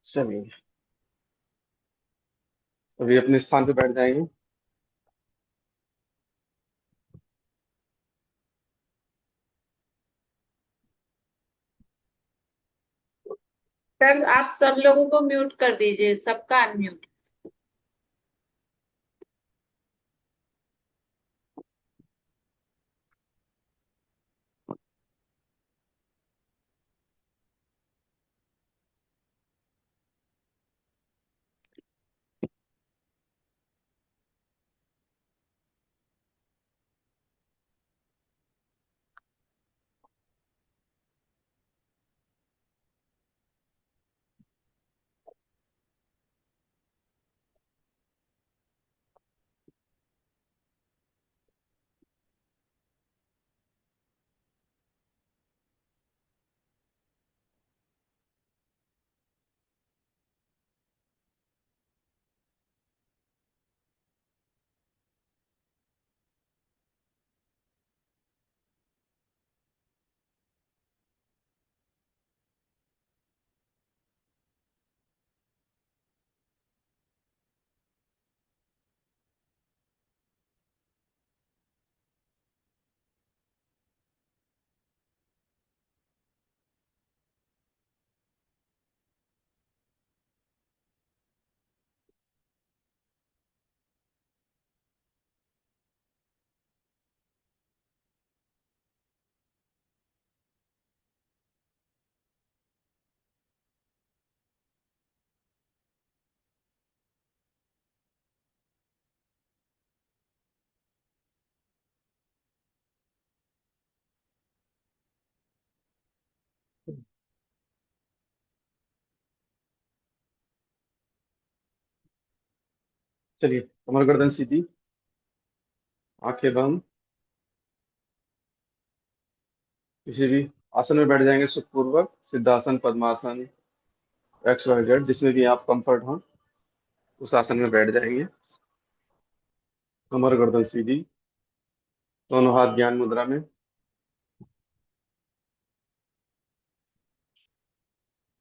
चलिए, अभी अपने स्थान पे बैठ जाएंगे। सर आप सब लोगों को म्यूट कर दीजिए, सबका अनम्यूट। चलिए, कमर गर्दन सीधी, आंखें बंद। किसी भी आसन में बैठ जाएंगे सुखपूर्वक, सिद्धासन, पद्मासन, एक्स वाई जेड, जिसमें भी आप कंफर्ट हो उस आसन में बैठ जाएंगे। कमर गर्दन सीधी, दोनों हाथ ज्ञान मुद्रा में,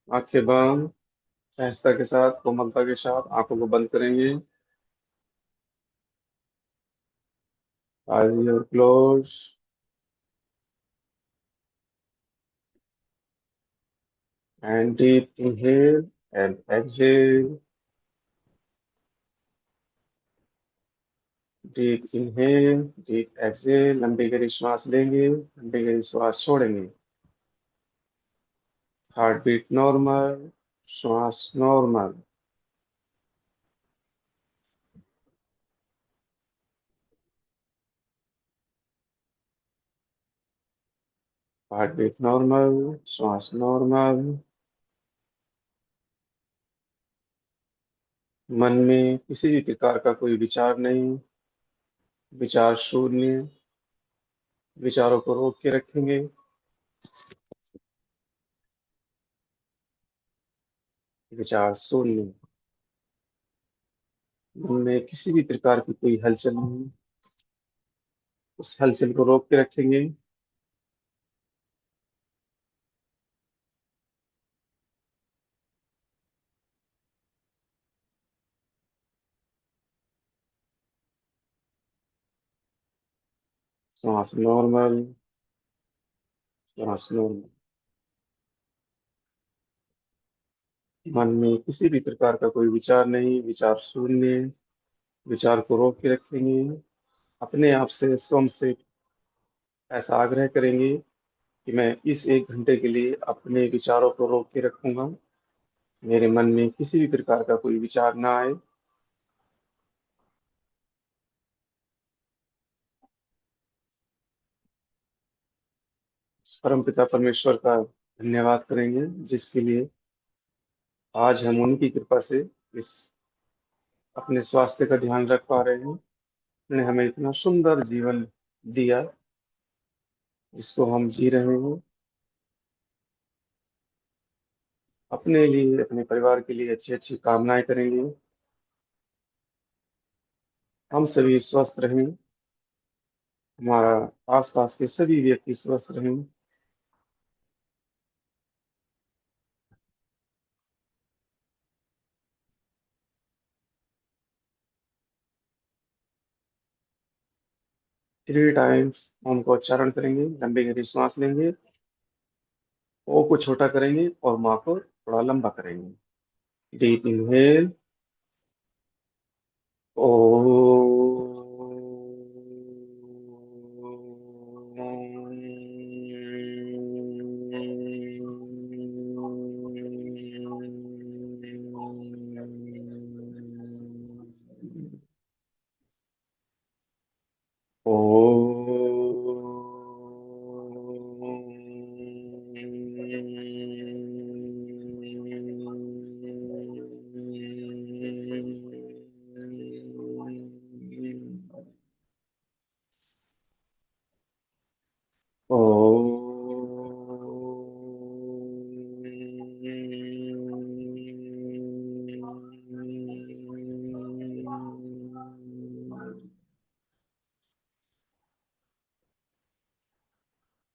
आंखें बंद। सहजता के साथ, कोमलता के साथ आंखों को बंद करेंगे। eyes are closed and deep inhale and exhale. Deep inhale, deep exhale, लंबी गहरी श्वास लेंगे, लंबी गहरी श्वास छोड़ेंगे। हार्ट बीट नॉर्मल, श्वास नॉर्मल। हार्ट बीट नॉर्मल, श्वास नॉर्मल। मन में किसी भी प्रकार का कोई विचार नहीं, विचार शून्य। विचारों को रोक के रखेंगे। विचार शून्य। मन में किसी भी प्रकार की कोई हलचल नहीं, उस हलचल को रोक के रखेंगे। श्वास नॉर्मल, श्वास नॉर्मल। मन में किसी भी प्रकार का कोई विचार नहीं, विचार शून्य। विचार को रोक के रखेंगे। अपने आप से, स्वयं से ऐसा आग्रह करेंगे कि मैं इस 1 घंटे के लिए अपने विचारों को रोक के रखूंगा। मेरे मन में किसी भी प्रकार का कोई विचार ना आए। परमपिता परमेश्वर का धन्यवाद करेंगे, जिसके लिए आज हम उनकी कृपा से इस अपने स्वास्थ्य का ध्यान रख पा रहे हैं। उन्होंने हमें इतना सुंदर जीवन दिया, जिसको हम जी रहे हैं। अपने लिए, अपने परिवार के लिए अच्छी अच्छी कामनाएं करेंगे। हम सभी स्वस्थ रहें, हमारा आसपास के सभी व्यक्ति स्वस्थ रहें। 3 टाइम्स ओम को उच्चारण करेंगे, लंबी गहरी सांस लेंगे, ओ को छोटा करेंगे और माँ को थोड़ा लंबा करेंगे। Deep inhale. ओ। ओ। ओ।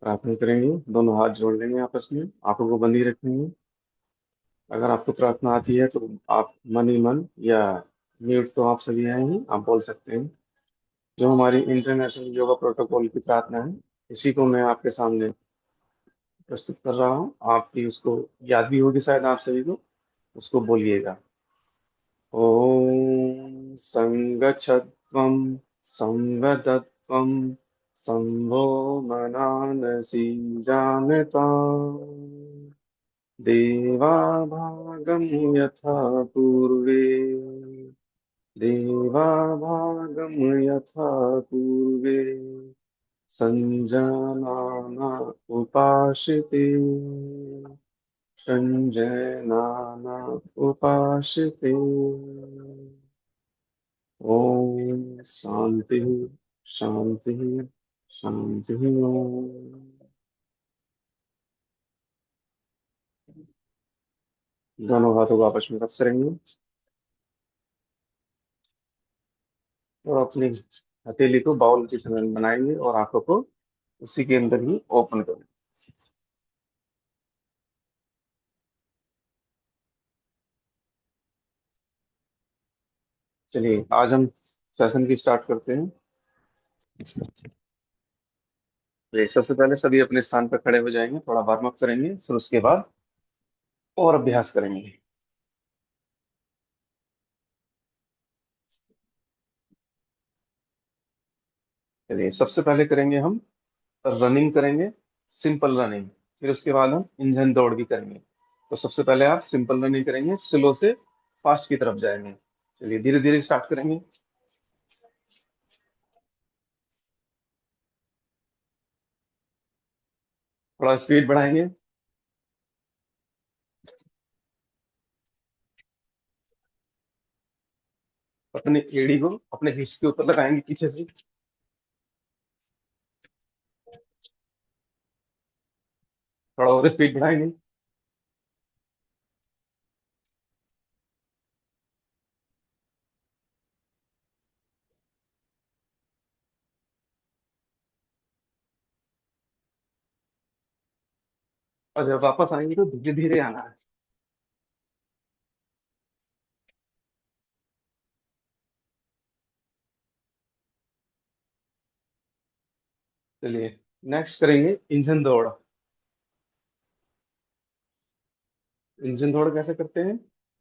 प्रार्थना करेंगे, दोनों हाथ जोड़ लेंगे आपस में, आंखों को बंद ही रखेंगे। अगर आपको प्रार्थना आती है तो आप मन ही मन, या म्यूट तो आप सभी हैं ही, आप बोल सकते हैं। जो हमारी इंटरनेशनल योगा प्रोटोकॉल की प्रार्थना है, इसी को मैं आपके सामने प्रस्तुत कर रहा हूँ। आपकी उसको याद भी होगी शायद आप सभी को, उसको बोलिएगा। ओम संगच्छध्वं संवदध्वं संभो मनानसि जानता देवाभागं यथा पूर्वे देवाभागं यथा पूर्वे सञ्जानाना उपाश्रिते सञ्जनाना उपाश्रिते। ओम शांति शांति शांति। ओम। दोनों हाथों को आपस में रख करेंगे और अपनी हथेली को बाउल की तरह बनाएंगे और आंखों को उसी के अंदर ही ओपन करेंगे। चलिए आज हम सेशन की स्टार्ट करते हैं। तो सबसे पहले सभी अपने स्थान पर खड़े हो जाएंगे, थोड़ा वार्म अप करेंगे, फिर उसके बाद और अभ्यास करेंगे। चलिए सबसे पहले करेंगे हम रनिंग करेंगे, सिंपल रनिंग। फिर उसके बाद हम इंजन दौड़ भी करेंगे। तो सबसे पहले आप सिंपल रनिंग करेंगे, स्लो से फास्ट की तरफ जाएंगे। चलिए धीरे धीरे स्टार्ट करेंगे। थोड़ा स्पीड बढ़ाएंगे। अपनी एड़ी को अपने हिप्स के ऊपर लगाएंगे पीछे से। थोड़ा और स्पीड बढ़ाएंगे। और जब वापस आएंगे तो धीरे धीरे आना है। चलिए नेक्स्ट करेंगे इंजन दौड़। इंजन दौड़ कैसे करते हैं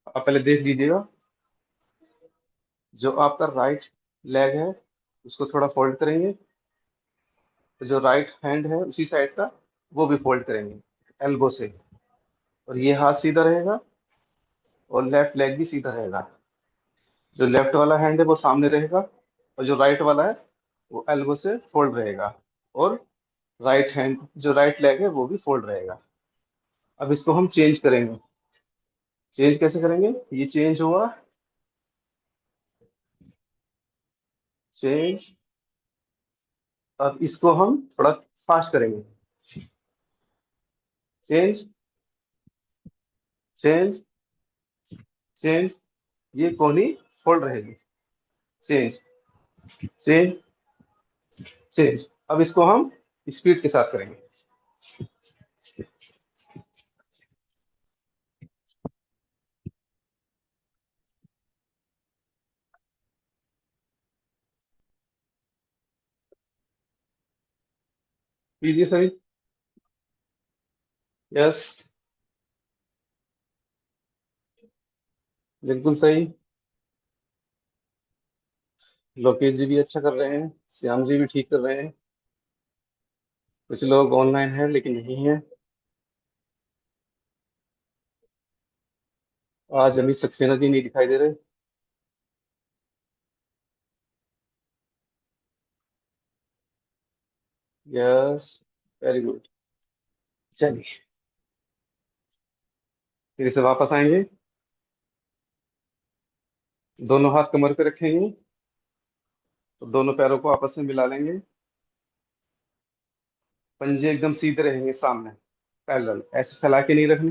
आप पहले देख लीजिएगा। जो आपका राइट लेग है उसको थोड़ा फोल्ड करेंगे, तो जो राइट हैंड है उसी साइड का वो भी फोल्ड करेंगे एल्बो से, और ये हाथ सीधा रहेगा और लेफ्ट लेग भी सीधा रहेगा। जो लेफ्ट वाला हैंड है वो सामने रहेगा और जो राइट वाला है वो एल्बो से फोल्ड रहेगा, और राइट हैंड जो राइट लेग है वो भी फोल्ड रहेगा। अब इसको हम चेंज करेंगे। चेंज कैसे करेंगे, ये चेंज हुआ, चेंज। अब इसको हम थोड़ा फास्ट करेंगे। चेंज चेंज चेंज, ये कोहनी फोल्ड रहेगी। Change change change. अब इसको हम स्पीड के साथ करेंगे। कीजिए सही। यस। बिल्कुल सही। लोकेश जी भी अच्छा कर रहे हैं, श्याम जी भी ठीक कर रहे हैं। कुछ लोग ऑनलाइन हैं लेकिन नहीं है। आज अमित सक्सेना जी नहीं दिखाई दे रहे। यस। Very good. चलिए, फिर से वापस आएंगे। दोनों हाथ कमर पे रखेंगे, तो दोनों पैरों को आपस में मिला लेंगे। पंजे एकदम सीधे रहेंगे सामने, पैरेलल, ऐसे फैला के नहीं रखने,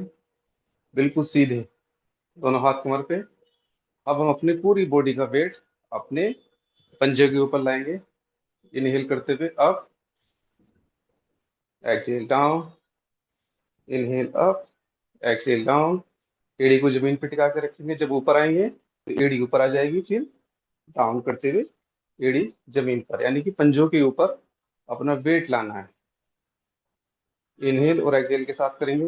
बिल्कुल सीधे। दोनों हाथ कमर पे। अब हम अपनी पूरी बॉडी का वेट अपने पंजे के ऊपर लाएंगे। इनहेल करते हुए up, exhale down, inhale up, exhale down. एड़ी को जमीन पे टिका के रखेंगे। जब ऊपर आएंगे तो एड़ी ऊपर आ जाएगी, फिर डाउन करते हुए एड़ी जमीन पर, यानी कि पंजों के ऊपर अपना वेट लाना है। इनहेल और एक्सहेल के साथ करेंगे।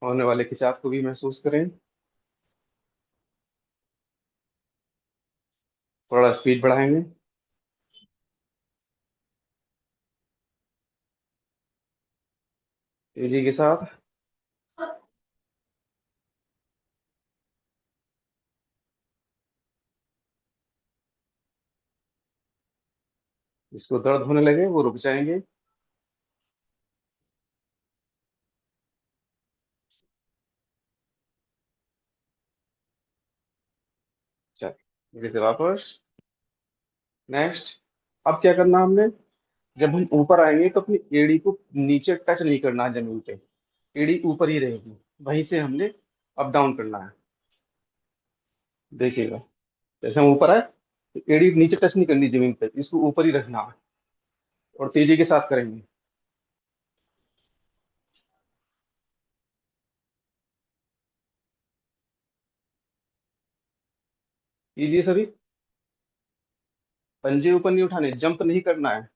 होने वाले खिंचाव को भी महसूस करें। थोड़ा स्पीड बढ़ाएंगे, तेजी के साथ। जिसको दर्द होने लगे वो रुक जाएंगे। चलिए, धीरे से वापस। नेक्स्ट। अब क्या करना हमने, जब हम ऊपर आएंगे तो अपनी एड़ी को नीचे टच नहीं करना है जमीन पे। एड़ी ऊपर ही रहेगी, वहीं से हमने अप डाउन करना है। देखिएगा, जैसे हम ऊपर आए तो एड़ी नीचे टच नहीं करनी जमीन पे, इसको ऊपर ही रखना है। और तेजी के साथ करेंगे। कीजिए सभी। पंजे ऊपर नहीं उठाने, जंप नहीं करना है।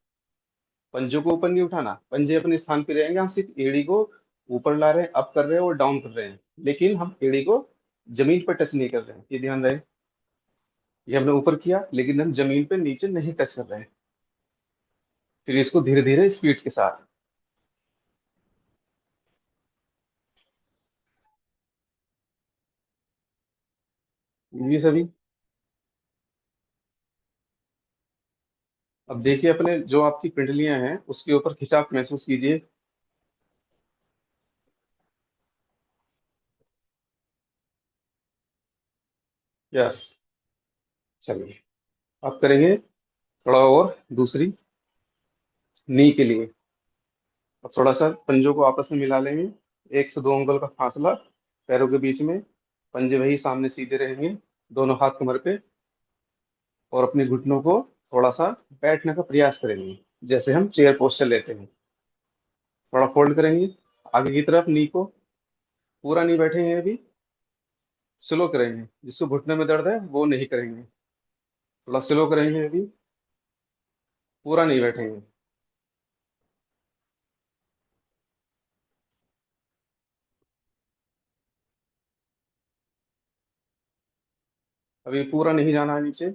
पंजों को ऊपर नहीं उठाना, पंजे अपने स्थान पे रहेंगे। हम सिर्फ एड़ी को ऊपर ला रहे हैं, अप कर रहे हैं और डाउन कर रहे हैं, लेकिन हम एड़ी को जमीन पर टच नहीं कर रहे हैं, ये ध्यान रहे। ये हमने ऊपर किया लेकिन हम जमीन पे नीचे नहीं टच कर रहे हैं। फिर इसको धीरे धीरे स्पीड के साथ। ये सभी। अब देखिए, अपने जो आपकी पिंडलियां हैं उसके ऊपर खिंचाव महसूस कीजिए। यस। चलिए, अब करेंगे थोड़ा और दूसरी नी के लिए। अब थोड़ा सा पंजों को आपस में मिला लेंगे। 1 से 2 अंगुल का फासला पैरों के बीच में। पंजे वही सामने सीधे रहेंगे, दोनों हाथ कमर पे। और अपने घुटनों को थोड़ा सा बैठने का प्रयास करेंगे, जैसे हम चेयर पोस्चर लेते हैं। थोड़ा फोल्ड करेंगे आगे की तरफ नी को। पूरा नहीं बैठेंगे अभी, स्लो करेंगे। जिसको घुटने में दर्द है वो नहीं करेंगे, थोड़ा स्लो करेंगे अभी। पूरा नहीं बैठेंगे। अभी पूरा नहीं जाना है नीचे।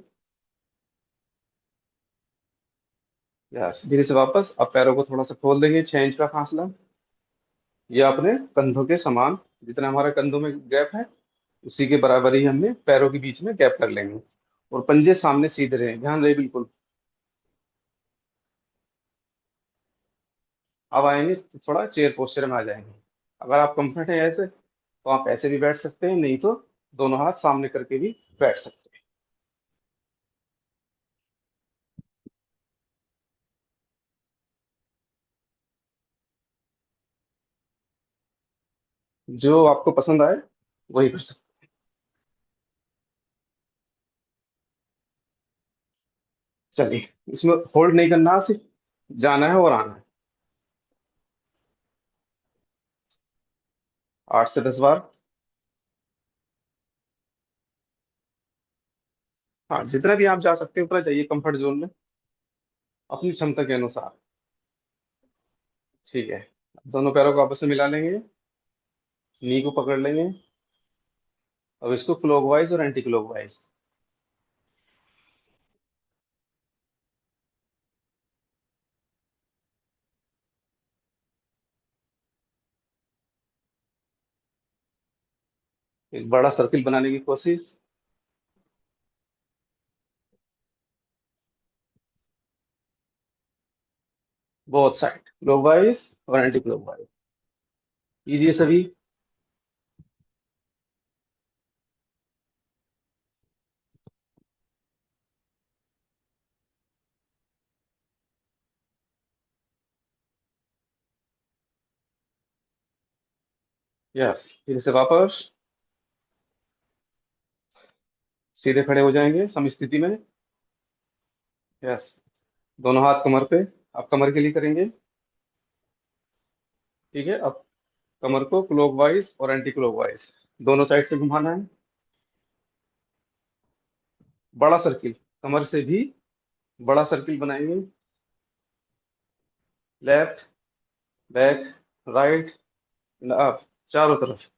यस, धीरे से वापस। अब पैरों को थोड़ा सा खोल देंगे, 6 इंच का फासला। ये अपने कंधों के समान, जितना हमारा कंधों में गैप है उसी के बराबर ही हमने पैरों के बीच में गैप कर लेंगे। और पंजे सामने सीधे रहे, ध्यान रहे बिल्कुल। अब आएंगे तो थोड़ा चेयर पोस्चर में आ जाएंगे। अगर आप कंफर्ट है ऐसे तो आप ऐसे भी बैठ सकते हैं, नहीं तो दोनों हाथ सामने करके भी बैठ सकते हैं। जो आपको पसंद आए वही कर सकते हैं। चलिए, इसमें होल्ड नहीं करना, सिर्फ जाना है और आना है। 8 से 10 बार। हाँ, जितना भी आप जा सकते हैं उतना जाइए कंफर्ट जोन में, अपनी क्षमता के अनुसार। ठीक है, दोनों पैरों को आपस में मिला लेंगे, नी को पकड़ लेंगे। अब इसको क्लॉकवाइज और एंटी क्लॉकवाइज। एक बड़ा सर्किल बनाने की कोशिश। बोथ साइड क्लॉकवाइज और एंटी क्लॉकवाइज। कीजिए सभी। यस, फिर से वापस सीधे खड़े हो जाएंगे सम स्थिति में। यस, दोनों हाथ कमर पे। आप कमर के लिए करेंगे। ठीक है, अब कमर को क्लॉकवाइज और एंटी क्लॉकवाइज दोनों साइड से घुमाना है। बड़ा सर्किल, कमर से भी बड़ा सर्किल बनाएंगे। लेफ्ट, बैक, राइट, अप, चारों तरफ।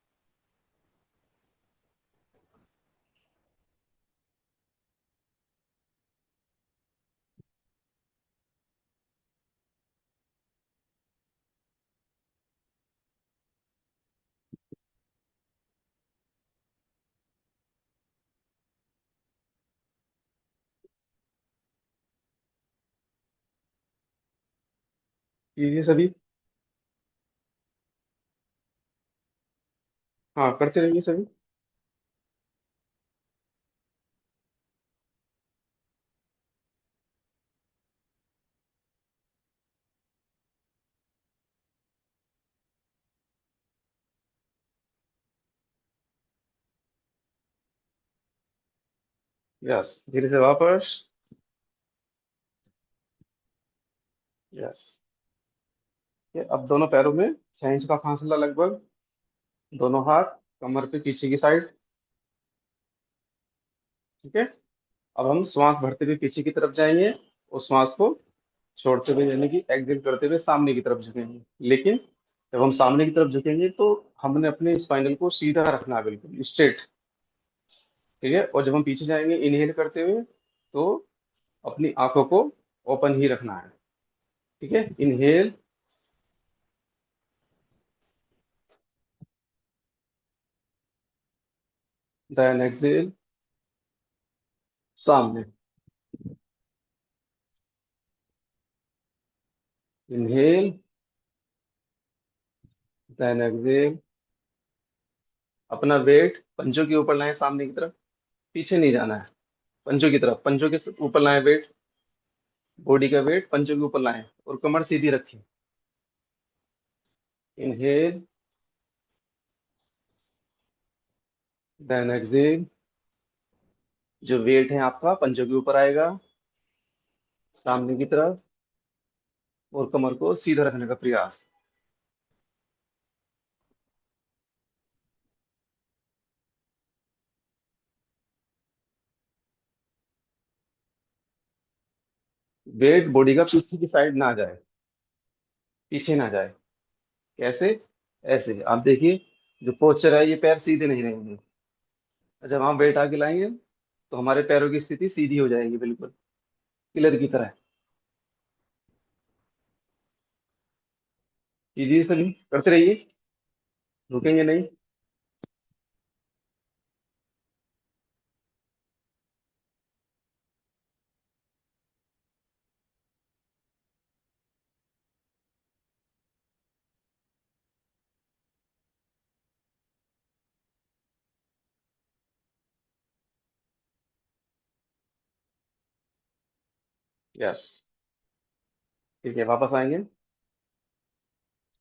कीजिए सभी। हाँ, करते रहिए सभी। यस, धीरे से वापस। यस। ये अब दोनों पैरों में 6 इंच का फासला लगभग। दोनों हाथ कमर पे पीछे की साइड। ठीक है, अब हम श्वास भरते हुए पीछे की तरफ जाएंगे और श्वास को छोड़ते हुए यानी कि एक्सिट करते हुए सामने की तरफ झुकेंगे। लेकिन जब हम सामने की तरफ झुकेंगे तो हमने अपने स्पाइनल को सीधा रखना है, बिल्कुल स्ट्रेट। ठीक है, और जब हम पीछे जाएंगे इनहेल करते हुए तो अपनी आंखों को ओपन ही रखना है। ठीक है, इनहेल, देन एक्सेल, सामने। Inhale, then exhale. अपना वेट पंजों के ऊपर लाएं सामने की तरफ। पीछे नहीं जाना है, पंजों की तरफ, पंजों के ऊपर लाएं वेट। बॉडी का वेट पंजों के ऊपर लाएं और कमर सीधी रखें। Inhale, then exhale. जो वेट है आपका पंजों के ऊपर आएगा सामने की तरफ और कमर को सीधा रखने का प्रयास। वेट बॉडी का पीछे की साइड ना जाए, पीछे ना जाए। कैसे? ऐसे आप देखिए, जो पोस्चर है ये पैर सीधे नहीं रहेंगे। जब हम वेट आगे लाएंगे तो हमारे पैरों की स्थिति सीधी हो जाएगी, बिल्कुल पिलर की तरह। कीजिए सभी, करते रहिए, रुकेंगे नहीं। यस। ठीक है, वापस आएंगे।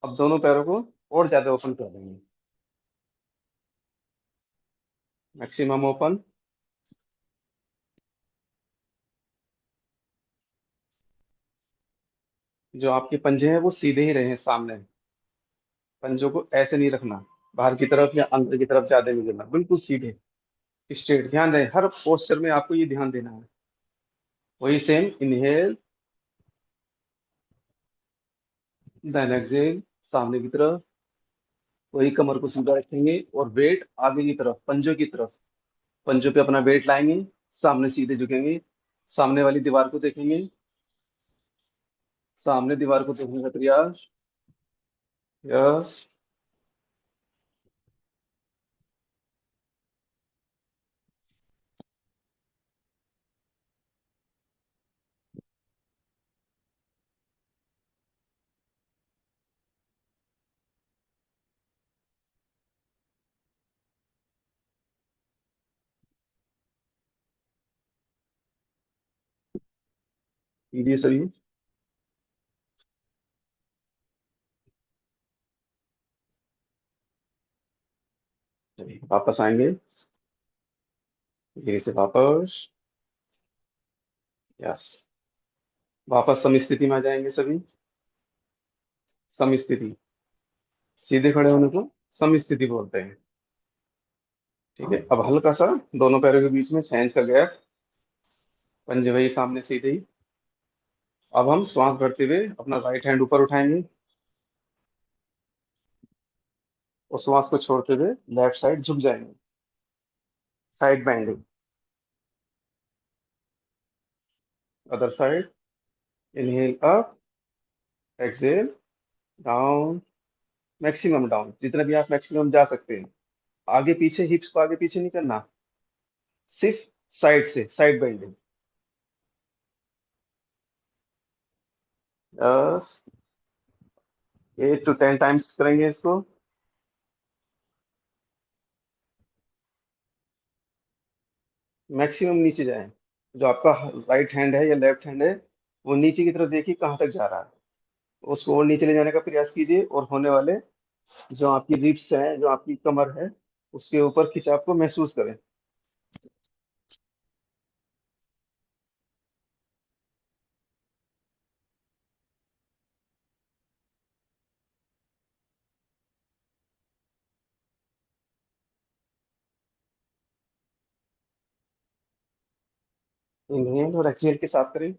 अब दोनों पैरों को और ज्यादा ओपन कर देंगे, मैक्सिमम ओपन। जो आपके पंजे हैं वो सीधे ही रहे सामने। पंजों को ऐसे नहीं रखना, बाहर की तरफ या अंदर की तरफ ज्यादा नहीं करना, बिल्कुल सीधे स्ट्रेट। ध्यान रहे हर पोस्चर में आपको ये ध्यान देना है। वही सेम, इनहेल, देन एक्सहेल, सामने की तरफ। वही कमर को सीधा रखेंगे और वेट आगे की तरफ, पंजों की तरफ। पंजों पे अपना वेट लाएंगे, सामने सीधे झुकेंगे, सामने वाली दीवार को देखेंगे, सामने दीवार को देखने का प्रयास। यस। कीजिए सही। चलिए वापस आएंगे, धीरे से वापस। यस। वापस सम स्थिति में आ जाएंगे सभी। सम स्थिति, सीधे खड़े होने को सम स्थिति बोलते हैं। ठीक है, अब हल्का सा दोनों पैरों के बीच में 6 इंच का गैप। पंजे वही सामने सीधे ही। अब हम श्वास भरते हुए अपना राइट हैंड ऊपर उठाएंगे और श्वास को छोड़ते हुए लेफ्ट साइड झुक जाएंगे, side bending. Other side. Inhale up, exhale down, maximum down, जितना भी आप मैक्सिमम जा सकते हैं। आगे पीछे, हिप्स को आगे पीछे नहीं करना, सिर्फ साइड से, साइड बेंडिंग। बस 8 to 10 टाइम्स करेंगे इसको। मैक्सिमम नीचे जाए। जो आपका राइट हैंड है या लेफ्ट हैंड है, वो नीचे की तरफ देखिए कहाँ तक जा रहा है। उसको और नीचे ले जाने का प्रयास कीजिए और होने वाले जो आपकी रिब्स है, जो आपकी कमर है, उसके ऊपर खिंचाव को महसूस करें। इनहेल और एक्सहेल के साथ करें।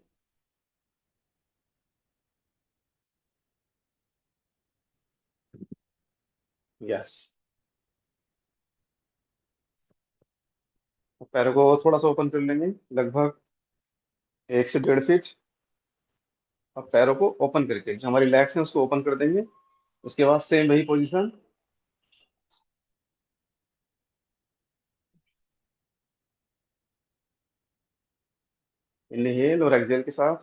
यस। पैरों को थोड़ा सा ओपन कर लेंगे, लगभग 1 से 1.5 फीट। अब पैरों को ओपन करके जो हमारी लेग्स हैं उसको ओपन कर देंगे। उसके बाद सेम वही पोजीशन। इनहेल और एक्सहेल के साथ।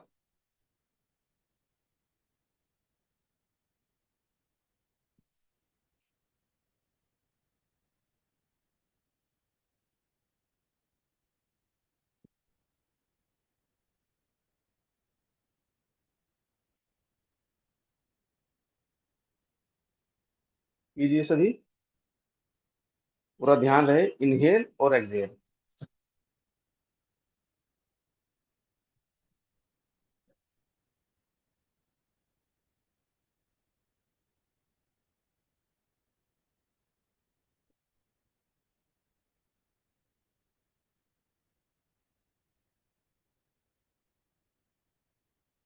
कीजिए सभी। पूरा ध्यान रहे, इनहेल और एक्सहेल।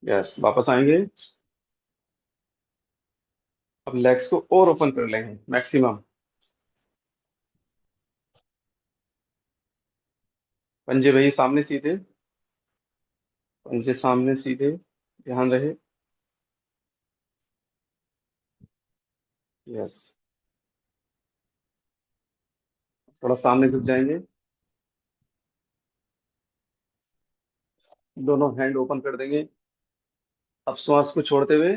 यस, वापस आएंगे। अब लेग्स को और ओपन कर लेंगे मैक्सिमम। पंजे वही सामने सीधे, पंजे सामने सीधे, ध्यान रहे। यस। थोड़ा सामने झुक जाएंगे। दोनों हैंड ओपन कर देंगे। अब श्वास को छोड़ते हुए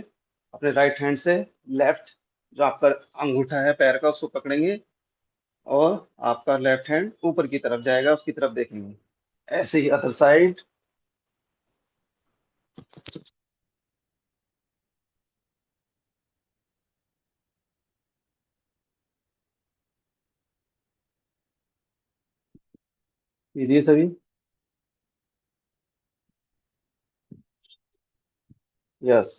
अपने राइट हैंड से लेफ्ट, जो आपका अंगूठा है पैर का, उसको पकड़ेंगे और आपका लेफ्ट हैंड ऊपर की तरफ जाएगा, उसकी तरफ देखेंगे। ऐसे ही अदर साइड। कीजिए सभी। यस।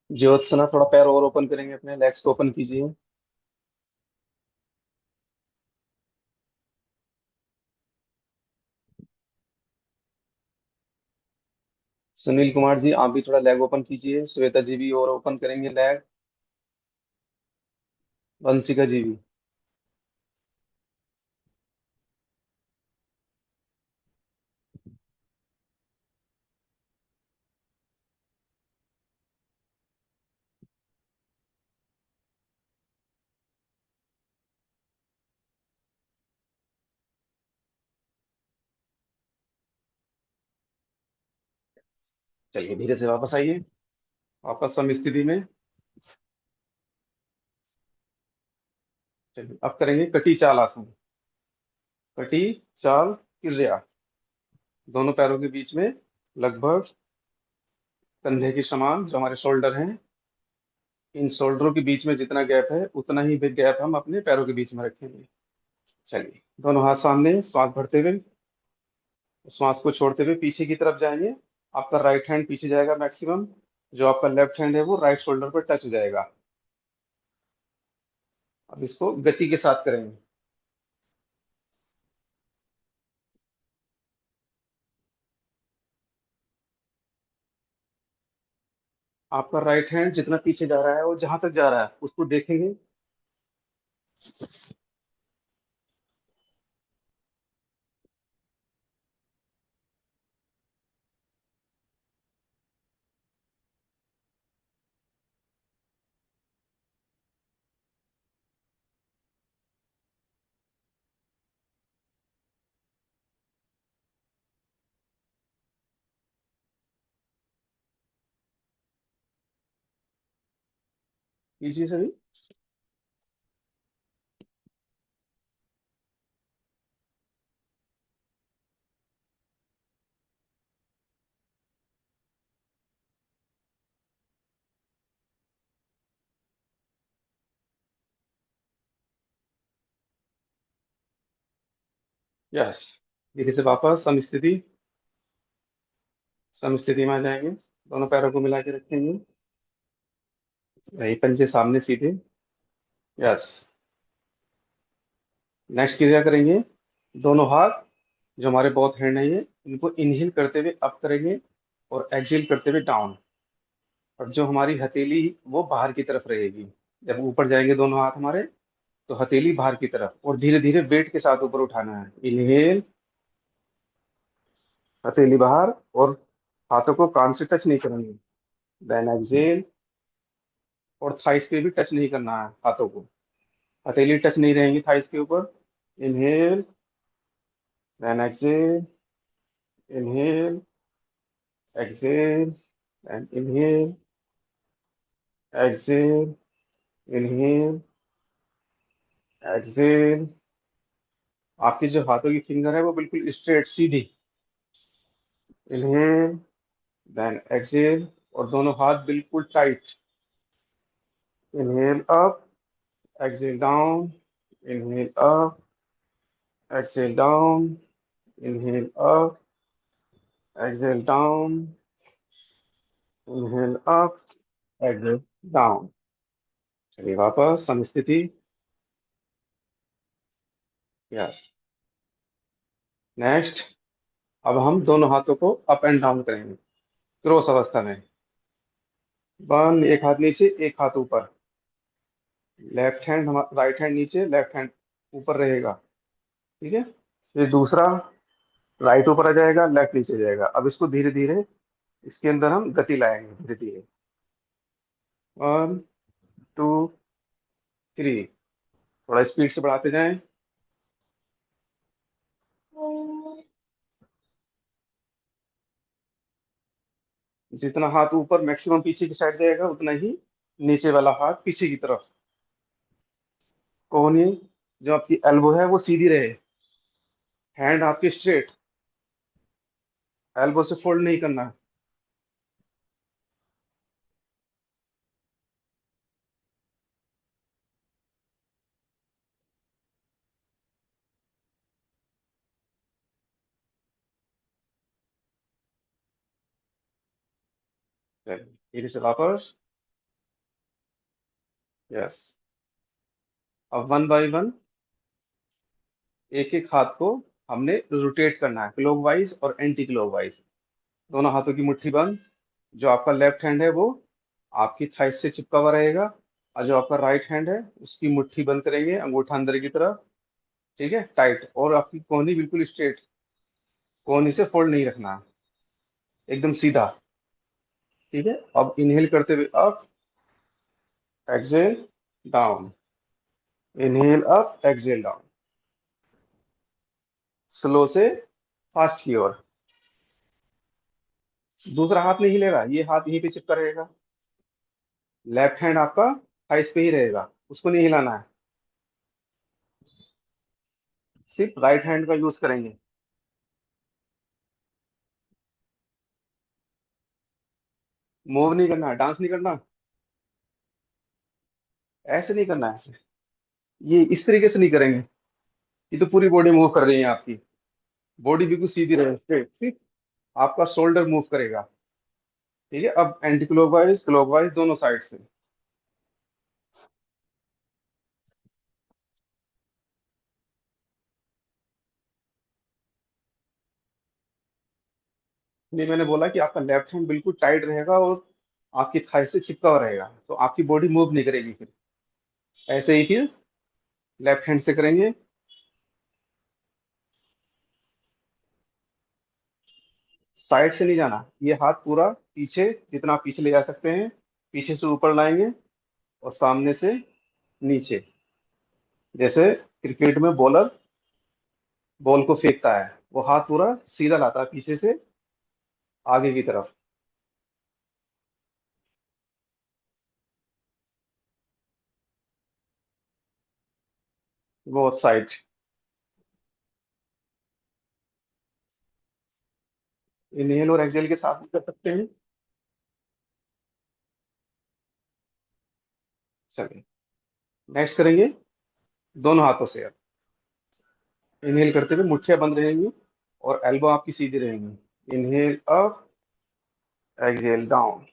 ज्योत्सना, थोड़ा पैर और ओपन करेंगे, अपने लेग्स को ओपन कीजिए। सुनील कुमार जी, आप भी थोड़ा लैग ओपन कीजिए। श्वेता जी भी और ओपन करेंगे लैग। वंशिका जी भी। चलिए धीरे से वापस आइए, वापस सम स्थिति में। चलिए अब करेंगे कटी चाल आसन। कटी चाल क्रिया। दोनों पैरों के बीच में लगभग कंधे के समान जो हमारे शोल्डर हैं, इन शोल्डरों के बीच में जितना गैप है उतना ही बिग गैप हम अपने पैरों के बीच में रखेंगे। चलिए दोनों हाथ सामने, श्वास भरते हुए, श्वास को छोड़ते हुए पीछे की तरफ जाएंगे। आपका राइट हैंड पीछे जाएगा मैक्सिमम। जो आपका लेफ्ट हैंड है वो राइट शोल्डर पर टच हो जाएगा। अब इसको गति के साथ करेंगे। आपका राइट हैंड जितना पीछे जा रहा है वो जहां तक जा रहा है उसको देखेंगे। कीजिए सभी। यस। धीरे से वापस सम स्थिति। सम स्थिति में आ जाएंगे। दोनों पैरों को मिला के रखेंगे। वही पंजे सामने सीधे। यस। नेक्स्ट क्रिया करेंगे। दोनों हाथ जो हमारे बोथ हैंड है ये, इनको इनहेल करते हुए अप करेंगे और एक्सहेल करते हुए डाउन। और जो हमारी हथेली वो बाहर की तरफ रहेगी। जब ऊपर जाएंगे दोनों हाथ हमारे, तो हथेली बाहर की तरफ और धीरे धीरे वेट के साथ ऊपर उठाना है। इनहेल, हथेली बाहर, और हाथों को कान से टच नहीं करेंगे। देन एक्सहेल, और थाइस पे भी टच नहीं करना है हाथों को। हथेली टच नहीं रहेंगी थाइस के ऊपर। Inhale, then exhale, inhale, exhale, and inhale, exhale, inhale, exhale. आपकी जो हाथों की फिंगर है वो बिल्कुल स्ट्रेट सीधी। इनहेल, देन एक्सहेल, और दोनों हाथ बिल्कुल tight. Inhale up, exhale down, inhale up, exhale down, inhale up, exhale down, inhale up, exhale down. चलिए वापस समस्थिति। यस। नेक्स्ट, अब हम दोनों हाथों को अप एंड डाउन करेंगे क्रॉस अवस्था में। वन, एक हाथ नीचे एक हाथ ऊपर। लेफ्ट हैंड, राइट हैंड नीचे, लेफ्ट हैंड ऊपर रहेगा। ठीक है। फिर दूसरा, राइट ऊपर आ जाएगा, लेफ्ट नीचे जाएगा। अब इसको धीरे धीरे इसके अंदर हम गति लाएंगे धीरे धीरे। One, two, three. थोड़ा स्पीड से बढ़ाते जाएं। जितना हाथ ऊपर मैक्सिमम पीछे की साइड जाएगा उतना ही नीचे वाला हाथ पीछे की तरफ। कोहनी, जो आपकी एल्बो है वो सीधी रहे। हैंड आपकी स्ट्रेट। एल्बो से फोल्ड नहीं करना है। धीरे से वापस। यस। अब वन बाय वन एक एक हाथ को हमने रोटेट करना है, क्लॉकवाइज और एंटी क्लॉकवाइज। दोनों हाथों की मुट्ठी बंद। जो आपका लेफ्ट हैंड है वो आपकी थाई से चिपका हुआ रहेगा, और जो आपका राइट हैंड है उसकी मुट्ठी बंद करेंगे, अंगूठा अंदर की तरफ। ठीक है, टाइट, और आपकी कोहनी बिल्कुल स्ट्रेट, कोहनी से फोल्ड नहीं रखना है, एकदम सीधा। ठीक है, अब इनहेल करते हुए up, exhale down, inhale up, exhale down, slow से फास्ट की ओर। दूसरा हाथ नहीं हिलेगा, ये हाथ यहीं पे चिपका रहेगा। लेफ्ट हैंड आपका थाइस पे ही रहेगा, उसको नहीं हिलाना है, सिर्फ राइट हैंड का यूज करेंगे। मूव नहीं करना, डांस नहीं करना, ऐसे नहीं करना है, ऐसे, ये इस तरीके से नहीं करेंगे। ये तो पूरी बॉडी मूव कर रही है आपकी, बॉडी बिल्कुल सीधी रहे, स्ट्रेट, सिर्फ आपका शोल्डर मूव करेगा। ठीक है, अब एंटी क्लॉकवाइज क्लॉकवाइज दोनों साइड से। नहीं, मैंने बोला कि आपका लेफ्ट हैंड बिल्कुल टाइट रहेगा और आपकी थाई से चिपका हुआ रहेगा, तो आपकी बॉडी मूव नहीं करेगी फिर। ऐसे ही फिर लेफ्ट हैंड से करेंगे। साइड से नहीं जाना, ये हाथ पूरा पीछे, जितना आप पीछे ले जा सकते हैं, पीछे से ऊपर लाएंगे, और सामने से नीचे। जैसे क्रिकेट में बॉलर बॉल को फेंकता है, वो हाथ पूरा सीधा लाता है पीछे से आगे की तरफ। वो साइड। इनहेल और एक्सहेल के साथ भी कर सकते हैं। चलिए, नेक्स्ट करेंगे दोनों हाथों से। अब इनहेल करते हुए मुट्ठियां बंद रहेंगी और एल्बो आपकी सीधी रहेंगी। Inhale up, exhale down.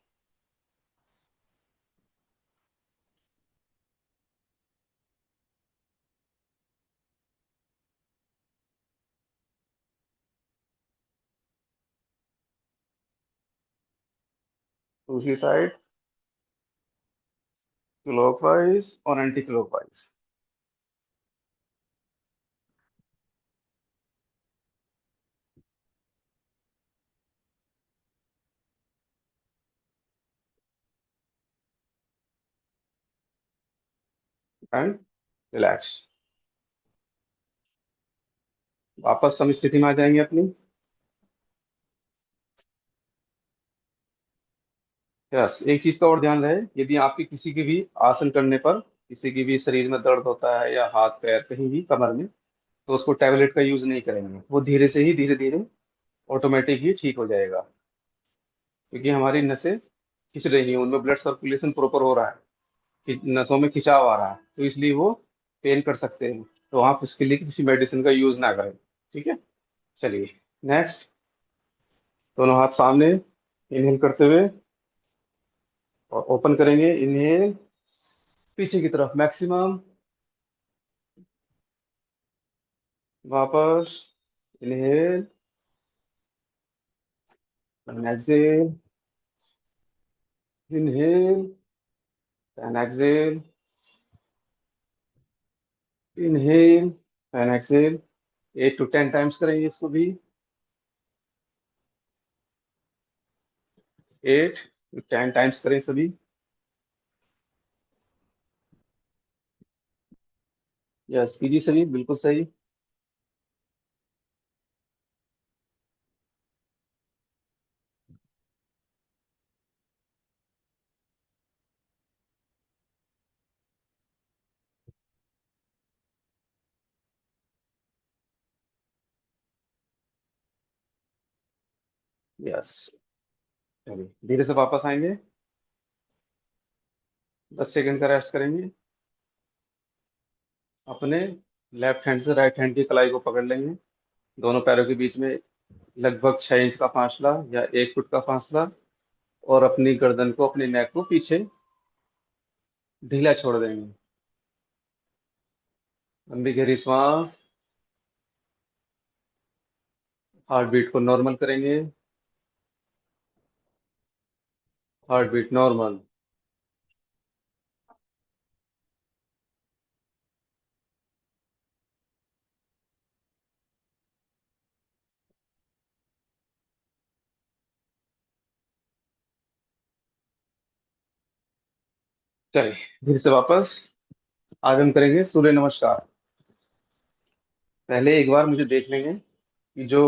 दूसरी साइड, क्लॉकवाइज और एंटी क्लॉकवाइज। And relax. वापस हम स्थिति में आ जाएंगे अपनी। यस, एक चीज का और ध्यान रहे, यदि आपके किसी के भी आसन करने पर किसी की भी शरीर में दर्द होता है, या हाथ पैर कहीं भी कमर में, तो उसको टैबलेट का यूज नहीं करेंगे, वो धीरे से ही, धीरे धीरे ऑटोमेटिक ही ठीक हो जाएगा। क्योंकि हमारी नसें खिंच रही हैं, उनमें ब्लड सर्कुलेशन प्रॉपर हो रहा है, नसों में खिंचाव आ रहा है, तो इसलिए वो पेन कर सकते हैं। तो आप इसके लिए किसी मेडिसिन का यूज ना करें। ठीक है, चलिए नेक्स्ट। दोनों हाथ सामने, इनहेल करते हुए, और ओपन करेंगे। इनहेल पीछे की तरफ मैक्सिमम, वापस inhale and exhale, inhale and exhale, inhale and exhale. 8 to 10 times करेंगे इसको भी। 8 to 10 टाइम्स करें सभी। यस, कीजिए सभी, बिल्कुल सही। यस, चलिए धीरे से वापस आएंगे। 10 सेकंड का रेस्ट करेंगे। अपने लेफ्ट हैंड से राइट हैंड की कलाई को पकड़ लेंगे, दोनों पैरों के बीच में लगभग 6 इंच का फासला या 1 फुट का फासला, और अपनी गर्दन को, अपनी नेक को पीछे ढीला छोड़ देंगे। लंबी गहरी सांस, हार्ट बीट को नॉर्मल करेंगे। Heart beat normal. चलिए फिर से वापस। आज हम करेंगे सूर्य नमस्कार। पहले एक बार मुझे देख लेंगे कि जो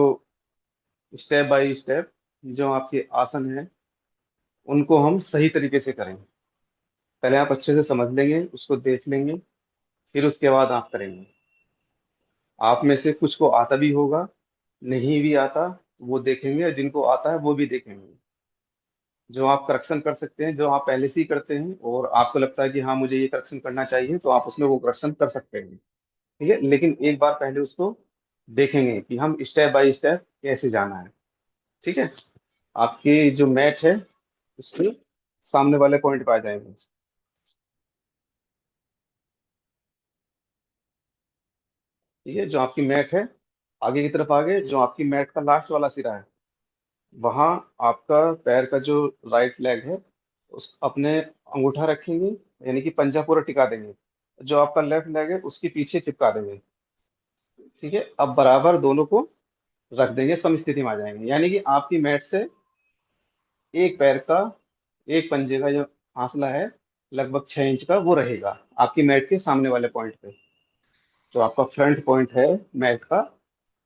स्टेप बाय स्टेप जो आपके आसन है उनको हम सही तरीके से करें। पहले आप अच्छे से समझ लेंगे, उसको देख लेंगे, फिर उसके बाद आप करेंगे। आप में से कुछ को आता भी होगा, नहीं भी आता वो देखेंगे, और जिनको आता है वो भी देखेंगे। जो आप करेक्शन कर सकते हैं, जो आप पहले से ही करते हैं और आपको लगता है कि हाँ मुझे ये करेक्शन करना चाहिए, तो आप उसमें वो करेक्शन कर सकते हैं। ठीक है, लेकिन एक बार पहले उसको देखेंगे कि हम स्टेप बाय स्टेप कैसे जाना है। ठीक है। आपकी जो मैट है उसके सामने वाले पॉइंट पे आ जाएंगे। ठीक है, जो आपकी मैट है आगे की तरफ, आगे जो आपकी मैट का लास्ट वाला सिरा है वहां आपका पैर का जो राइट लेग है उस अपने अंगूठा रखेंगे, यानी कि पंजा पूरा टिका देंगे। जो आपका लेफ्ट लेग है उसके पीछे चिपका देंगे। ठीक है, अब बराबर दोनों को रख देंगे, सम स्थिति में आ जाएंगे, यानी कि आपकी मैट से एक पैर का, एक पंजे का जो फासला है लगभग 6 इंच का वो रहेगा आपकी मैट के सामने वाले पॉइंट पे। जो आपका फ्रंट पॉइंट है मैट का,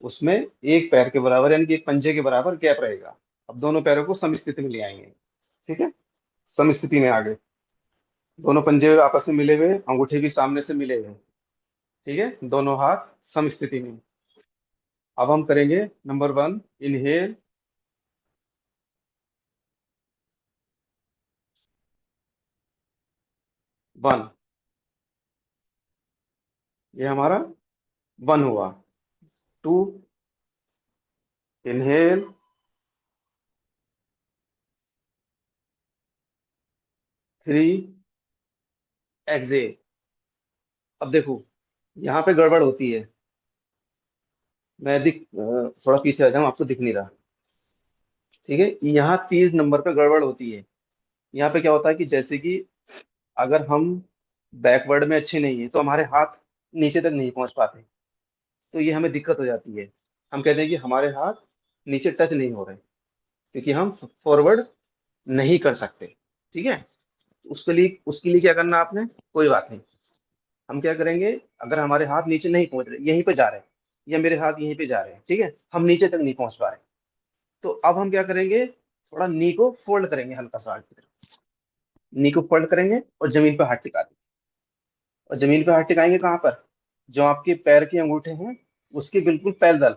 उसमें एक पैर के बराबर यानी कि एक पंजे के बराबर गैप रहेगा। अब दोनों पैरों को सम स्थिति में ले आएंगे। ठीक है, सम स्थिति में आ गए। दोनों पंजे आपस में मिले हुए, अंगूठे भी सामने से मिले हुए। ठीक है, दोनों हाथ सम स्थिति में। अब हम करेंगे नंबर 1, इनहेल। 1, ये हमारा 1 हुआ। 2, इनहेल। 3, एक्सेल। अब देखो यहाँ पे गड़बड़ होती है। थोड़ा पीछे आ जाऊँ, आपको दिख नहीं रहा। ठीक है, यहाँ 30 नंबर पे गड़बड़ होती है। यहाँ पे क्या होता है कि जैसे कि अगर हम बैकवर्ड में अच्छे नहीं है तो हमारे हाथ नीचे तक नहीं पहुंच पाते, तो ये हमें दिक्कत हो जाती है। हम कहते हैं कि हमारे हाथ नीचे टच नहीं हो रहे, क्योंकि हम फॉरवर्ड नहीं कर सकते। ठीक है, उसके लिए क्या करना आपने, कोई बात नहीं। हम क्या करेंगे, अगर हमारे हाथ नीचे नहीं पहुंच रहे, यहीं पे जा रहे हैं, या मेरे हाथ यहीं पे जा रहे हैं, ठीक है, हम नीचे तक नहीं पहुंच पा रहे, तो अब हम क्या करेंगे, थोड़ा नी को फोल्ड करेंगे हल्का सा आगे की तरफ। नी को फोल्ड करेंगे और जमीन पर हाथ टिका देंगे। और जमीन पे हाथ टिकाएंगे कहाँ पर, जो आपके पैर के अंगूठे हैं उसके बिल्कुल पैरेलल,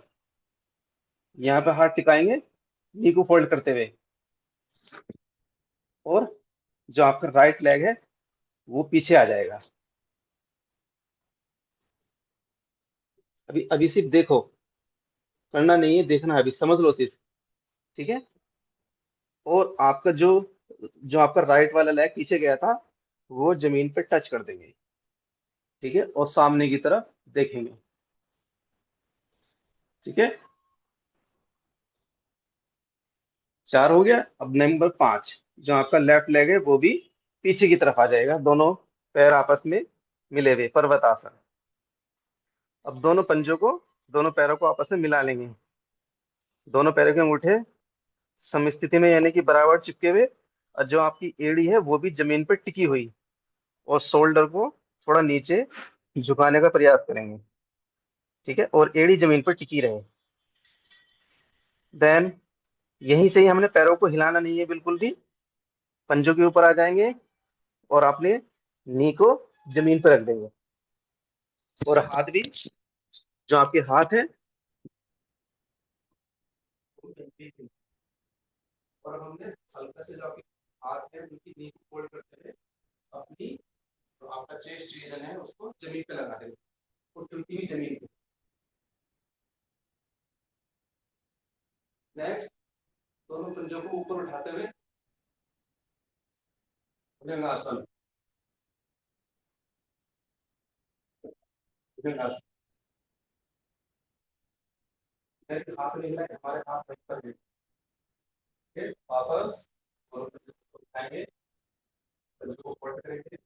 यहाँ पे हाथ टिकाएंगे नी को फोल्ड करते हुए। और जो आपका राइट लेग है वो पीछे आ जाएगा। अभी अभी सिर्फ देखो, करना नहीं है, देखना है, अभी समझ लो सिर्फ। ठीक है, और आपका जो जो आपका राइट वाला लेग पीछे गया था वो जमीन पे टच कर देंगे। ठीक है, और सामने की तरफ देखेंगे। ठीक है, 4 हो गया। अब नंबर 5, जो आपका लेफ्ट लेग है वो भी पीछे की तरफ आ जाएगा, दोनों पैर आपस में मिले हुए, पर्वतासन। अब दोनों पंजों को, दोनों पैरों को आपस में मिला लेंगे। दोनों पैरों के अंगूठे समस्थिति में यानी कि बराबर चिपके हुए, और जो आपकी एड़ी है वो भी जमीन पर टिकी हुई, और शोल्डर को थोड़ा नीचे झुकाने का प्रयास करेंगे। ठीक है, और एड़ी जमीन पर टिकी रहे। देन यहीं से ही हमने पैरों को हिलाना नहीं है बिल्कुल भी, पंजों के ऊपर आ जाएंगे और अपने नी को जमीन पर रख देंगे। और हाथ भी, जो आपके हाथ है, और हमने हल्का से जो आपके हाथ है उनकी नी को फोल्ड करते हुए अपनी जो आपका चेस्ट रीजन है उसको जमीन पे लगा देंगे, और चुटकी भी जमीन पे। नेक्स्ट, दोनों पंजों को ऊपर उठाते हुए भुजंगासन। भुजंगासन, हाथ नहीं है, हमारे हाथ वहीं पर है। वापस आएंगे, पंजों को फोल्ड करेंगे,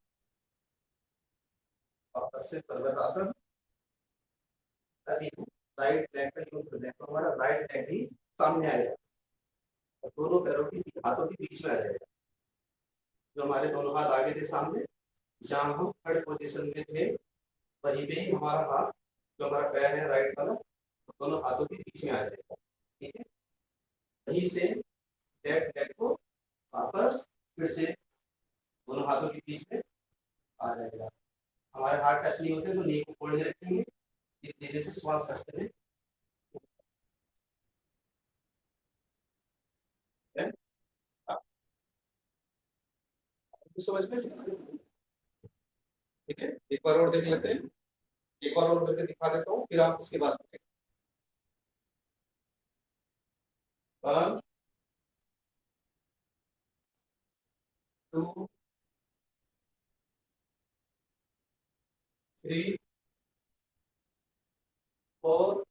वापस से पर्वतासन। अभी राइट लेग का यूज करते हैं तो हमारा राइट लेग भी सामने आएगा और दोनों पैरों की हाथों के बीच में आ जाएगा। जो हमारे दोनों हाथ आगे थे सामने, जहां हम थर्ड पोजीशन में थे वहीं पे ही हमारा हाथ, जो हमारा पैर है राइट वाला, दोनों हाथों के बीच में आ जाएगा। ठीक है, वहीं से लेफ्ट लेग को वापस फिर से दोनों हाथों के बीच में आ जाएगा। हमारे हाथ टच नहीं होते तो नी को फोल्ड रखेंगे, धीरे धीरे से श्वास करते हुए। समझ में? ठीक है, एक बार और देख लेते हैं, एक बार और करके दिखा देता हूँ, फिर आप उसके बाद 1 2 3 4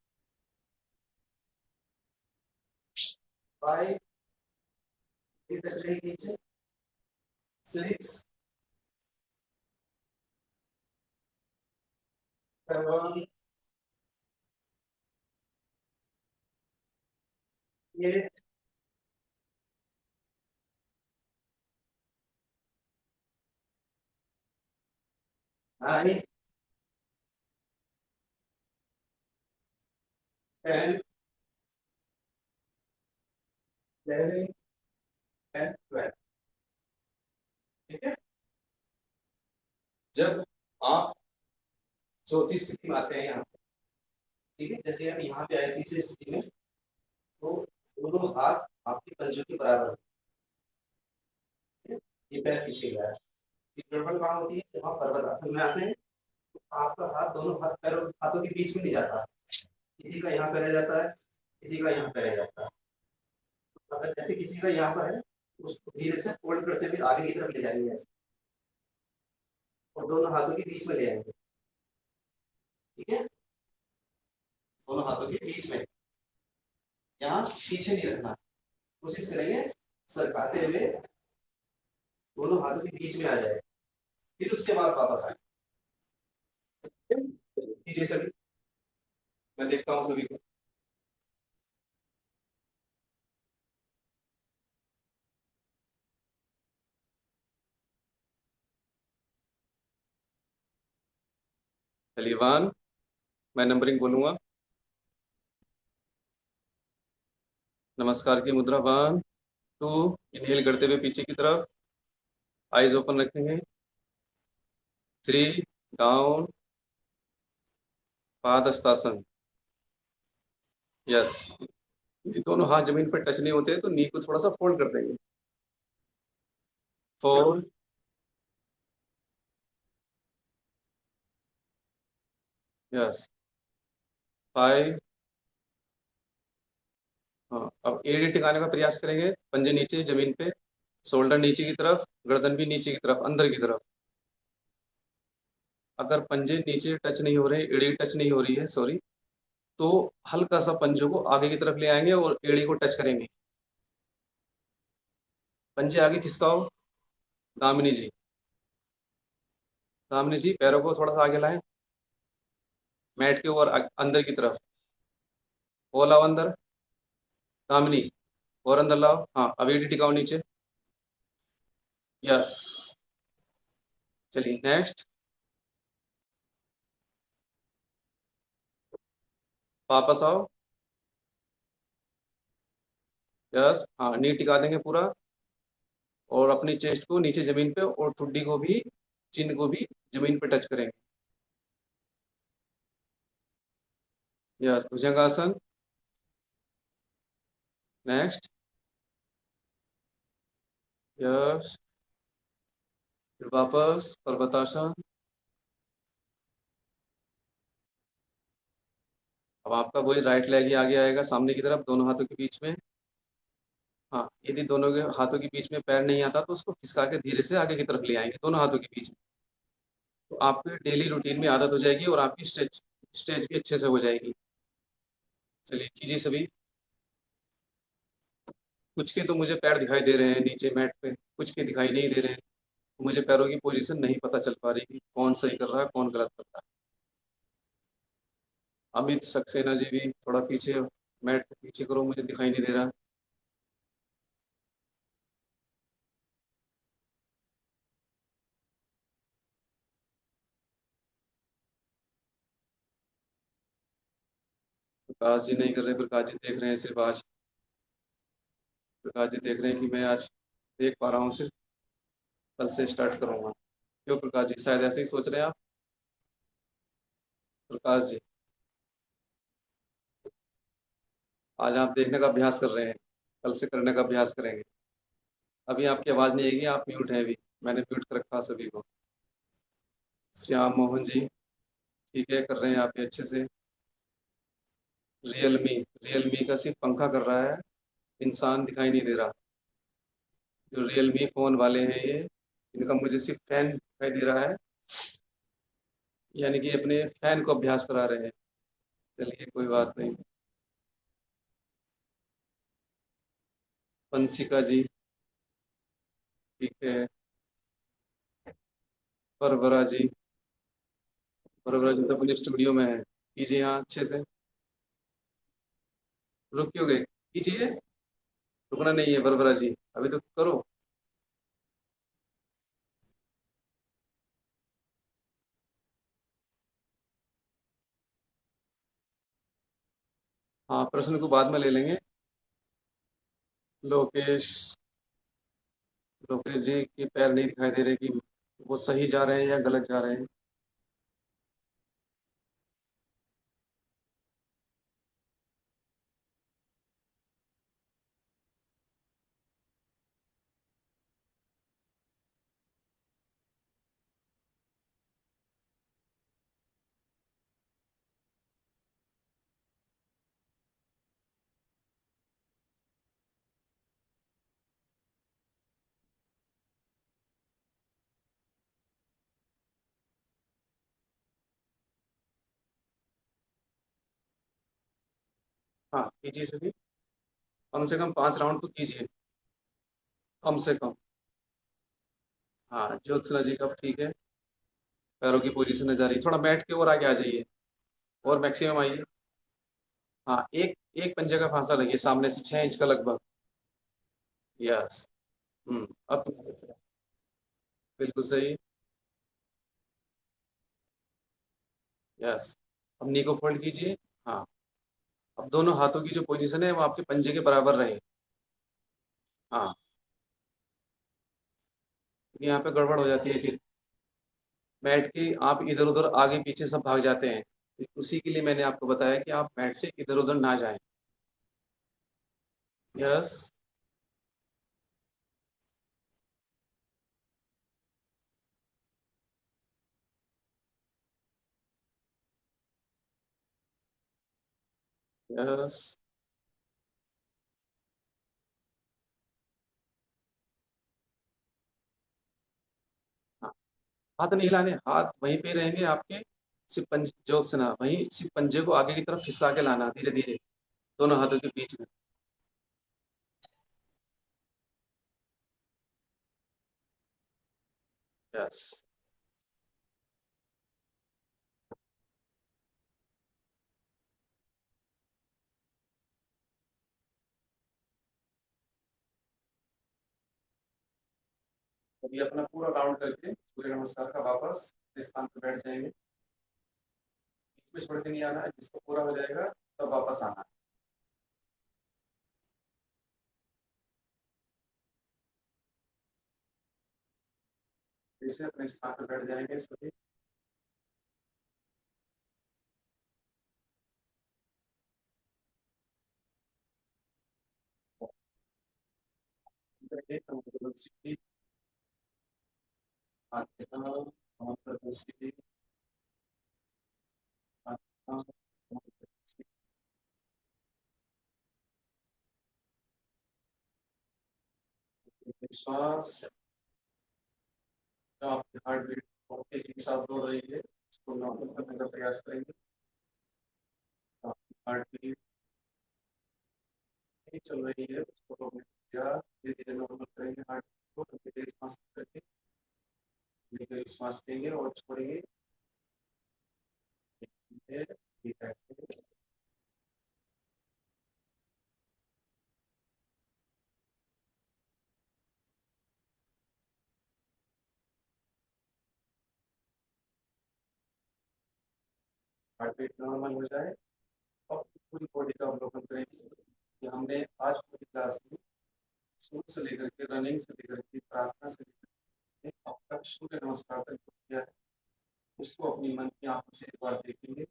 5 नीचे 6 7 8 9 10 11 एंड 12। ठीक है, जब आप चौथी स्थिति में आते हैं यहाँ, ठीक है, जैसे हम यहाँ पे आए तीसरी स्थिति में, तो दोनों हाथ आपके पंजों के बराबर है। ये पैर पीछे गया है। ये गड़बड़ कहाँ होती है, जब आप पर्वतासन में आते हैं तो आपका हाथ दोनों हाथ पैरों हाथों के बीच में नहीं जाता, किसी का यहाँ पे रह जाता है, किसी का यहाँ पे रह जाता है। अगर जैसे किसी का यहाँ पर है, उसको धीरे से फोल्ड करते हुए आगे की तरफ ले जाएंगे ऐसे, और दोनों हाथों के बीच में ले आएंगे। ठीक है, दोनों हाथों के बीच में, यहाँ पीछे नहीं रखना, कोशिश करेंगे सरकाते हुए दोनों हाथों के बीच में आ जाए, फिर उसके बाद वापस आए। कीजिए सभी, मैं देखता हूँ सभी को। चलिए 1, मैं नंबरिंग बोलूंगा। नमस्कार की मुद्रा 1 2, इनहेल करते हुए पीछे की तरफ, आईज ओपन रखेंगे। 3 डाउन, पादहस्तासन। यस, यदि दोनों हाथ जमीन पर टच नहीं होते तो नी को थोड़ा सा फोल्ड कर देंगे। 4 यस 5। हाँ, अब एड़ी टिकाने का प्रयास करेंगे, पंजे नीचे जमीन पे, शोल्डर नीचे की तरफ, गर्दन भी नीचे की तरफ, अंदर की तरफ। अगर पंजे नीचे टच नहीं हो रहे, एड़ी टच नहीं हो रही है, सॉरी, तो हल्का सा पंजों को आगे की तरफ ले आएंगे और एड़ी को टच करेंगे। पंजे आगे खिसकाओ, दामिनी जी, दामिनी जी पैरों को थोड़ा सा आगे लाएं, मैट के ऊपर अंदर की तरफ, वो लाओ अंदर, दामिनी और अंदर लाओ। हाँ, अब एड़ी टिकाओ नीचे। यस, चलिए नेक्स्ट, वापस आओ। यस, हाँ, नी टिका देंगे पूरा, और अपनी चेस्ट को नीचे जमीन पे और ठुड्डी को भी, चिन को भी जमीन पे टच करेंगे। यस, भुजंगासन। नेक्स्ट, यस, फिर वापस पर्वतासन। अब आपका वही राइट लेग ही आगे आएगा सामने की तरफ, दोनों हाथों के बीच में। हाँ, यदि दोनों के हाथों के बीच में पैर नहीं आता तो उसको खिसका के धीरे से आगे की तरफ ले आएंगे दोनों हाथों के बीच में। तो आपके डेली रूटीन में आदत हो जाएगी और आपकी स्ट्रेच स्ट्रेच भी अच्छे से हो जाएगी। चलिए कीजिए सभी। कुछ के तो मुझे पैर दिखाई दे रहे हैं नीचे मैट पे, कुछ के दिखाई नहीं दे रहे हैं। मुझे पैरों की पोजीशन नहीं पता चल पा रही कि कौन सही कर रहा है कौन गलत कर रहा है। अमित सक्सेना जी भी थोड़ा पीछे, मैट पे पीछे करो, मुझे दिखाई नहीं दे रहा। प्रकाश जी नहीं कर रहे, प्रकाश जी देख रहे हैं सिर्फ आज। प्रकाश जी देख रहे हैं कि मैं आज देख पा रहा हूँ सिर्फ, कल से स्टार्ट करूंगा। क्यों प्रकाश जी, शायद ऐसे ही सोच रहे हैं आप? प्रकाश जी, आज आप देखने का अभ्यास कर रहे हैं, कल से करने का अभ्यास करेंगे। अभी आपकी आवाज़ नहीं आएगी, आप म्यूट हैं अभी, मैंने म्यूट कर रखा सभी को। श्याम मोहन जी ठीक है, कर रहे हैं आप ये अच्छे से। रियलमी, रियलमी का सिर्फ पंखा कर रहा है, इंसान दिखाई नहीं दे रहा। जो रियलमी फ़ोन वाले हैं ये, इनका मुझे सिर्फ फैन दिखाई दे रहा है, यानी कि अपने फैन को अभ्यास करा रहे हैं। चलिए कोई बात नहीं। पंसिका जी ठीक है। परवरा जी, परवरा जी तो अपने स्टूडियो में है, कीजिए यहाँ अच्छे से। रुक क्यों गए, कीजिए। रुकना नहीं है परवरा जी, अभी तो करो। हाँ, प्रश्न को बाद में ले लेंगे। लोकेश, लोकेश जी के पैर नहीं दिखाई दे रहे कि वो सही जा रहे हैं या गलत जा रहे हैं। हाँ कीजिए सभी, कम से कम 5 राउंड तो कीजिए, कम से कम। हाँ ज्योत्सना जी का ठीक है, पैरों की पोजीशन है जा रही, थोड़ा मैट के और आगे आ जाइए, और मैक्सिमम आइए। हाँ, एक एक पंजे का फासला रखिए सामने से, 6 इंच का लगभग। यस। अब बिल्कुल सही। यस। अब नी को फोल्ड कीजिए। हाँ, अब दोनों हाथों की जो पोजीशन है वो आपके पंजे के बराबर रहे। हाँ, यहाँ पे गड़बड़ हो जाती है फिर, मैट के आप इधर उधर आगे पीछे सब भाग जाते हैं, तो उसी के लिए मैंने आपको बताया कि आप मैट से इधर उधर ना जाएं। यस। यस। हाँ, हाथ नहीं हिलाने, हाथ वहीं पे रहेंगे आपके, सिर्फ पंजे जो से ना, वहीं सिर्फ पंजे को आगे की तरफ फिसला के लाना धीरे धीरे, दोनों हाथों के बीच में। यस। अभी अपना पूरा राउंड करके सूर्य नमस्कार का वापस इस स्थान पर बैठ जाएंगे। बीच में छोड़ के नहीं आना है, जिसको पूरा हो जाएगा तब वापस आना है। फिर से अपने स्थान पर बैठ जाएंगे सभी। करके कंफर्टेबल सीधी, हाथ दिखाना, कंफर्टेबल सीधी, हाथ दिखाना, कंफर्टेबल सीधी। श्वास, जो आपकी हार्ट बीट बहुत तेजी के साथ दौड़ रही है उसको नॉर्मल करने का प्रयास करेंगे। आपकी हार्ट बीट चल रही है उसको रोकने दिया, धीरे धीरे नॉर्मल करेंगे हार्ट को, धीरे सांस करके धीरे सांस लेंगे और छोड़ेंगे। ठीक है। हार्ट रेट नॉर्मल हो जाए और पूरी बॉडी का अवलोकन करेंगे कि हमने आज पूरी क्लास में शुरू से लेकर के रनिंग से लेकर के प्रार्थना से लेकर के अब तक सूर्य नमस्कार तक जो किया है उसको अपनी मन की आंखों से एक बार देखेंगे।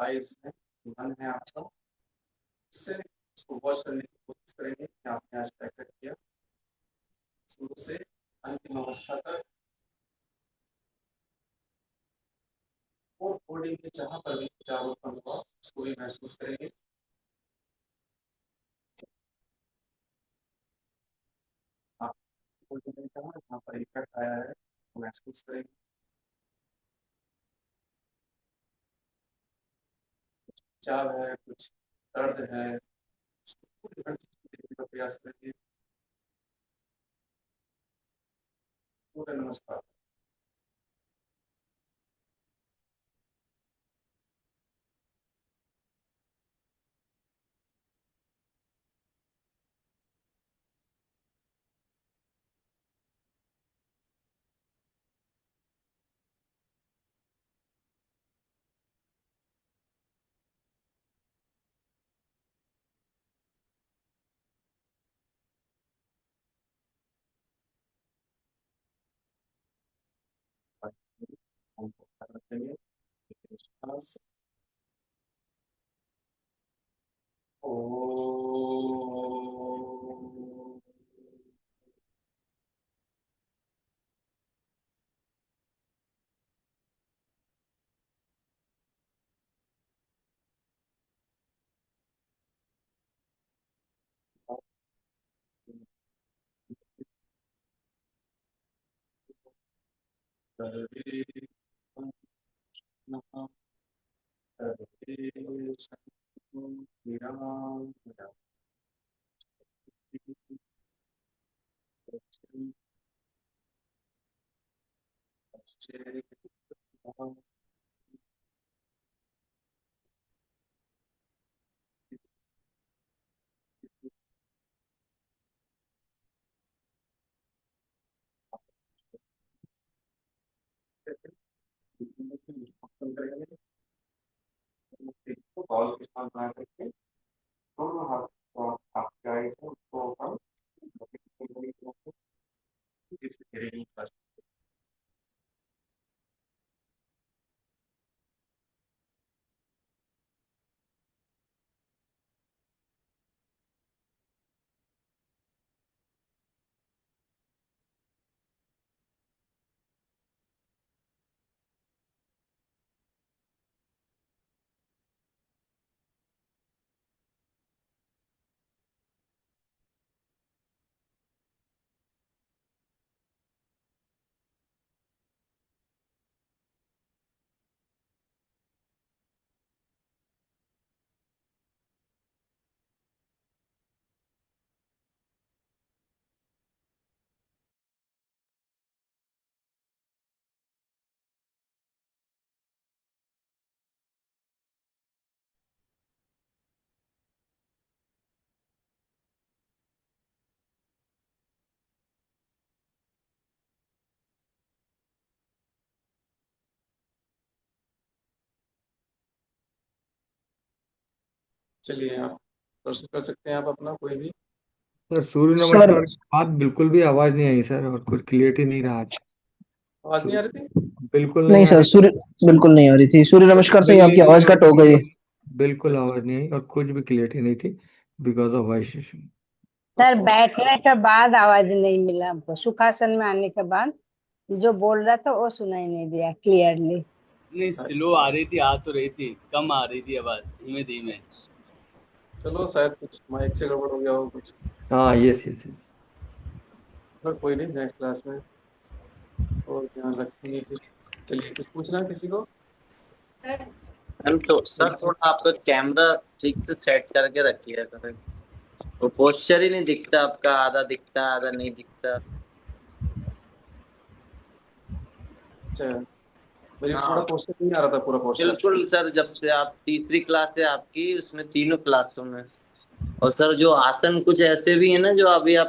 आइस है, मन है आपका, इससे उसको वॉच करने की कोशिश करेंगे कि आपने आज क्या क्या किया शुरू से अंतिम अवस्था तक। और बॉडी में जहाँ पर भी विचार उत्पन्न हुआ उसको भी महसूस करेंगे। आप बॉडी में जहाँ पर इफेक्ट आया है वो महसूस करेंगे। विचार है, कुछ दर्द है, उसको पूरी तरह से देखने का प्रयास करेंगे। पूरा नमस्कार। हम रखेंगे श्वास। ओम। हरे कृष्ण हरे कृष्ण राम राम हरे कृष्ण। बॉल के साथ बना करके दोनों हाथ को आपके आगे से उसको ऊपर इस घेरे में। चलिए आप प्रश्न कर सकते हैं आप अपना कोई भी। सर सूर्य सर नमस्कार के बाद बिल्कुल भी आवाज नहीं आई सर, और कुछ क्लियरिटी नहीं रहा आज। आवाज नहीं आ रही थी। बिल्कुल नहीं नहीं आ सर, रही। सूर्य बिल्कुल नहीं आ रही थी। सूर्य नमस्कार से ही आपकी आवाज कट हो गई। बिल्कुल आवाज नहीं आई और कुछ भी क्लियरिटी नहीं थी because of voice issue. Sir बैठने के बाद आवाज नहीं मिला हमको, सुखासन में आने के बाद जो बोल रहा था वो सुनाई नहीं दिया क्लियरली। नहीं, स्लो आ रही थी, आ तो रही थी, कम आ रही थी आवाज, धीमे धीमे। चलो शायद कुछ माइक से गड़बड़ हो गया हो कुछ। हाँ यस यस यस। पर कोई नहीं, नेक्स्ट क्लास में और ध्यान रखेंगे फिर। चलिए कुछ पूछना है किसी को। सर मैम तो सर थोड़ा आपका कैमरा ठीक से सेट करके रखिए करें, तो पोस्चर ही नहीं दिखता आपका, आधा दिखता आधा नहीं दिखता। अच्छा, मुझे हाँ। थोड़ा पोस्टर नहीं आ रहा था, पूरा पोस्टर। बिल्कुल सर, जब से आप तीसरी क्लास है आपकी, उसमें तीनों क्लासों में, और सर जो आसन कुछ ऐसे भी है ना जो अभी आप